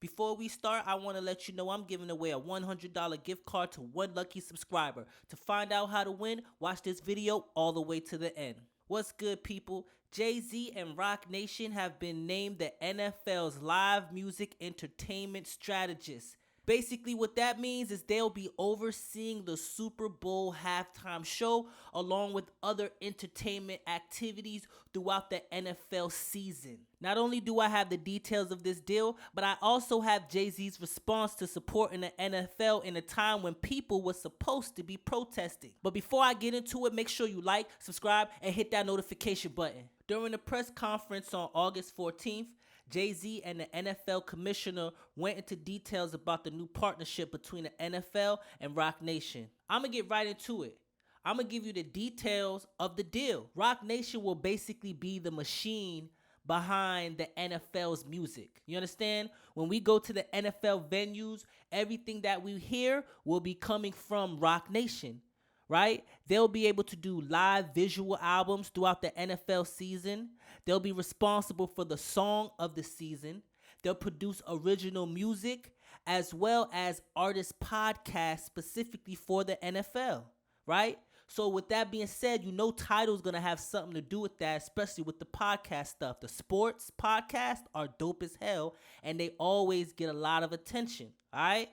Before we start, I want to let you know I'm giving away a $100 gift card to one lucky subscriber. To find out how to win, watch this video all the way to the end. What's good, people? Jay-Z and Roc Nation have been named the NFL's live music entertainment strategists. Basically, what that means is they'll be overseeing the Super Bowl halftime show along with other entertainment activities throughout the NFL season. Not only do I have the details of this deal, but I also have Jay-Z's response to supporting the NFL in a time when people were supposed to be protesting. But before I get into it, make sure you like, subscribe, and hit that notification button. During the press conference on August 14th, Jay-Z and the NFL commissioner went into details about the new partnership between the NFL and Roc Nation. I'm going to get right into it. I'm going to give you the details of the deal. Roc Nation will basically be the machine behind the NFL's music. You understand? When we go to the NFL venues, everything that we hear will be coming from Roc Nation. Right? They'll be able to do live visual albums throughout the NFL season. They'll be responsible for the song of the season. They'll produce original music as well as artist podcasts specifically for the NFL, right? So with that being said, you know Tidal's going to have something to do with that, especially with the podcast stuff. The sports podcasts are dope as hell, and they always get a lot of attention, all right?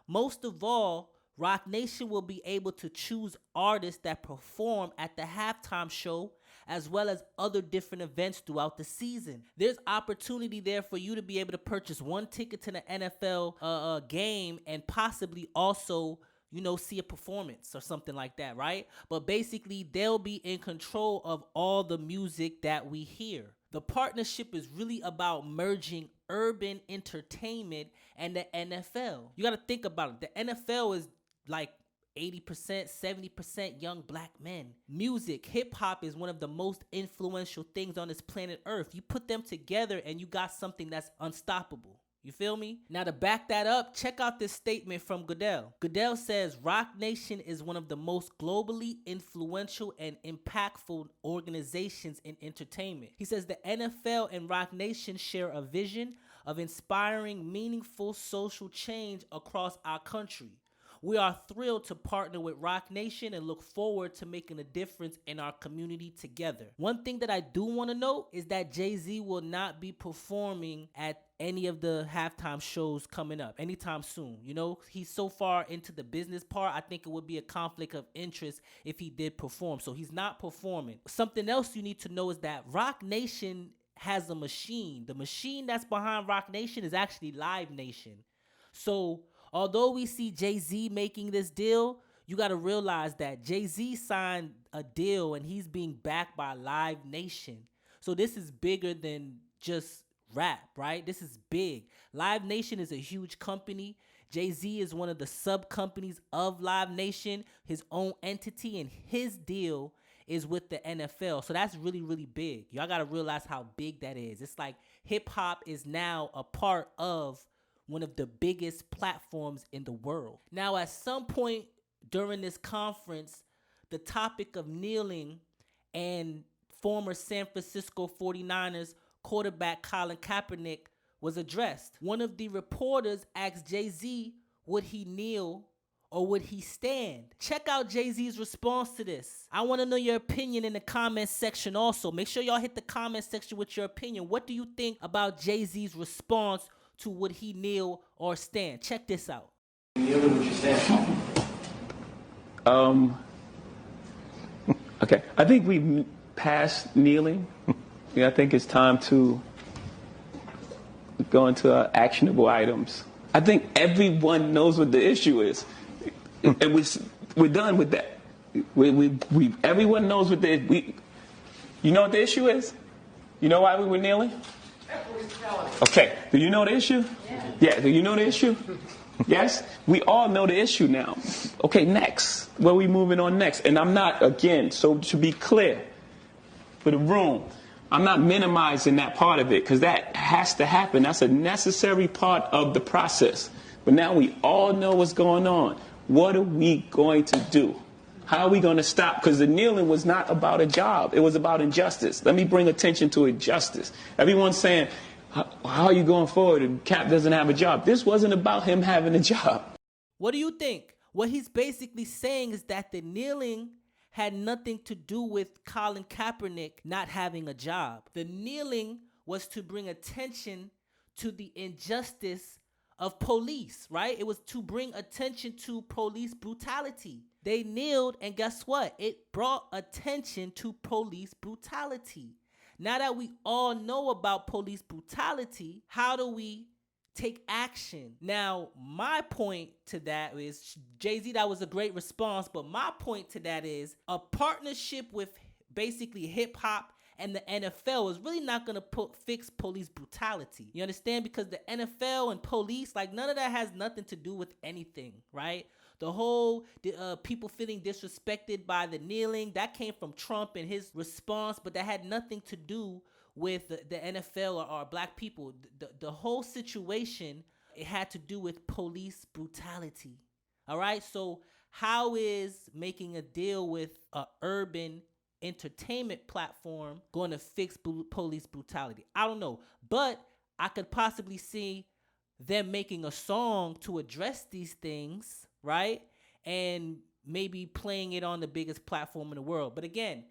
Most of all, Roc Nation will be able to choose artists that perform at the halftime show as well as other different events throughout the season. There's opportunity there for you to be able to purchase one ticket to the NFL game and possibly also, see a performance or something like that, right? But basically, they'll be in control of all the music that we hear. The partnership is really about merging urban entertainment and the NFL. You got to think about it. The NFL is like 80%, 70% young black men. Music, hip hop is one of the most influential things on this planet Earth. You put them together and you got something that's unstoppable. You feel me? Now to back that up, check out this statement from Goodell. Goodell says Roc Nation is one of the most globally influential and impactful organizations in entertainment. He says the NFL and Roc Nation share a vision of inspiring meaningful social change across our country. We are thrilled to partner with Roc Nation and look forward to making a difference in our community together. One thing that I do want to note is that Jay-Z will not be performing at any of the halftime shows coming up anytime soon. He's so far into the business part, I think it would be a conflict of interest if he did perform. So he's not performing. Something else you need to know is that Roc Nation has a machine. The machine that's behind Roc Nation is actually Live Nation. So although we see Jay-Z making this deal, you got to realize that Jay-Z signed a deal and he's being backed by Live Nation. So this is bigger than just rap, right? This is big. Live Nation is a huge company. Jay-Z is one of the sub-companies of Live Nation, his own entity, and his deal is with the NFL. So that's really, really big. Y'all got to realize how big that is. It's like hip-hop is now a part of one of the biggest platforms in the world. Now, at some point during this conference, the topic of kneeling and former San Francisco 49ers quarterback Colin Kaepernick was addressed. One of the reporters asked Jay-Z, would he kneel or would he stand? Check out Jay-Z's response to this. I want to know your opinion in the comment section also. Make sure y'all hit the comment section with your opinion. What do you think about Jay-Z's response to would he kneel or stand? Check this out. Okay. I think we passed kneeling. I think it's time to go into actionable items. I think everyone knows what the issue is, and we're done with that. Everyone knows what you know what the issue is. You know why we were kneeling? Okay. Do you know the issue? Yeah. Do you know the issue? Yes? We all know the issue now. Okay, next. Where are we moving on next? And I'm not, again, so to be clear for the room, I'm not minimizing that part of it because that has to happen. That's a necessary part of the process. But now we all know what's going on. What are we going to do? How are we going to stop? Because the kneeling was not about a job. It was about injustice. Let me bring attention to injustice. Everyone's saying, how are you going forward if Cap doesn't have a job? This wasn't about him having a job. What do you think? What he's basically saying is that the kneeling had nothing to do with Colin Kaepernick not having a job. The kneeling was to bring attention to the injustice of police, right? It was to bring attention to police brutality. They kneeled, and guess what? It brought attention to police brutality. Now that we all know about police brutality, how do we take action? Now, my point to that is, JayZ, that was a great response, but my point to that is a partnership with basically hip hop and the NFL is really not going to fix police brutality. You understand? Because the NFL and police, like, none of that has nothing to do with anything, right? The whole people feeling disrespected by the kneeling, that came from Trump and his response, but that had nothing to do with the NFL or black people. The whole situation, it had to do with police brutality. All right? So how is making a deal with an urban entertainment platform going to fix police brutality? I don't know, but I could possibly see them making a song to address these things, right? And maybe playing it on the biggest platform in the world. But again,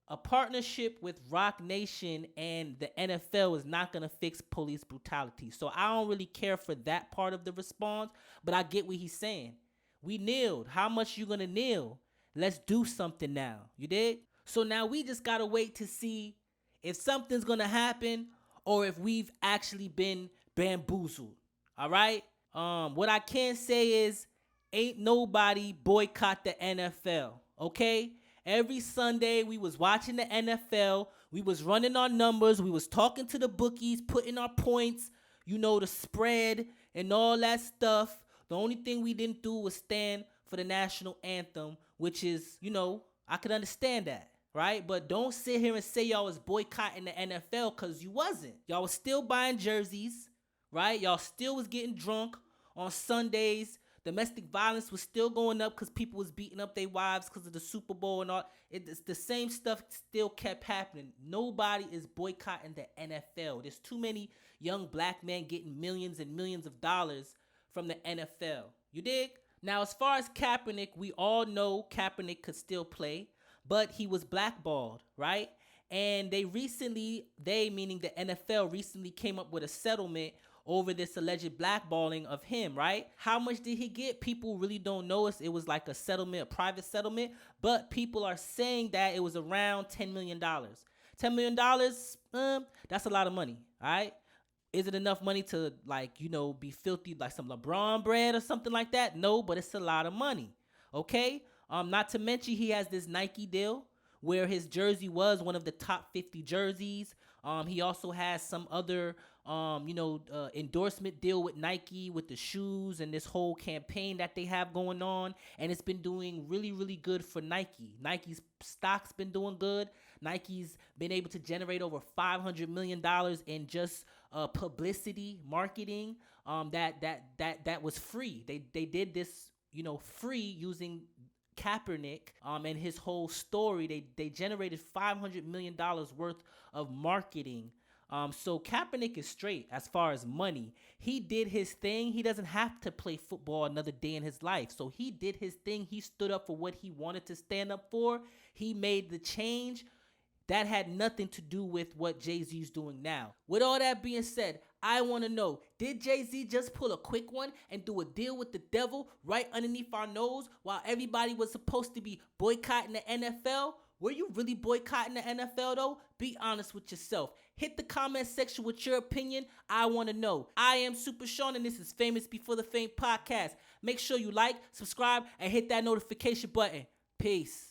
a partnership with Roc Nation and the NFL is not going to fix police brutality. So I don't really care for that part of the response, but I get what he's saying. We kneeled. How much you going to kneel? Let's do something now. You dig? So now we just got to wait to see if something's going to happen or if we've actually been bamboozled. All right? What I can say is ain't nobody boycott the NFL, okay? Every Sunday we was watching the NFL. We was running our numbers. We was talking to the bookies, putting our points, the spread and all that stuff. The only thing we didn't do was stand for the national anthem, which is, I could understand that. Right? But don't sit here and say y'all was boycotting the NFL, because you wasn't. Y'all was still buying jerseys, right? Y'all still was getting drunk on Sundays. Domestic violence was still going up because people was beating up their wives because of the Super Bowl and all. It's the same stuff still kept happening. Nobody is boycotting the NFL. There's too many young black men getting millions and millions of dollars from the NFL. You dig? Now, as far as Kaepernick, we all know Kaepernick could still play, but he was blackballed, right? And meaning the NFL, recently came up with a settlement over this alleged blackballing of him, right? How much did he get? People really don't know. It was like a settlement, a private settlement, but people are saying that it was around $10 million. $10 million, that's a lot of money, all right? Is it enough money to, be filthy like some LeBron bread or something like that? No, but it's a lot of money, okay? Not to mention he has this Nike deal where his jersey was one of the top 50 jerseys. He also has some other, endorsement deal with Nike with the shoes and this whole campaign that they have going on. And it's been doing really, really good for Nike. Nike's stock's been doing good. Nike's been able to generate over $500 million in just publicity, marketing. That was free. They did this, free using Kaepernick and his whole story. They generated $500 million worth of marketing. So Kaepernick is straight as far as money. He did his thing. He doesn't have to play football another day in his life. So he did his thing. He stood up for what he wanted to stand up for. He made the change. That had nothing to do with what Jay-Z is doing now. With all that being said, I want to know, did Jay-Z just pull a quick one and do a deal with the devil right underneath our nose while everybody was supposed to be boycotting the NFL? Were you really boycotting the NFL though? Be honest with yourself. Hit the comment section with your opinion. I want to know. I am Super Sean and this is FamousB4TheFame Podcast. Make sure you like, subscribe, and hit that notification button. Peace.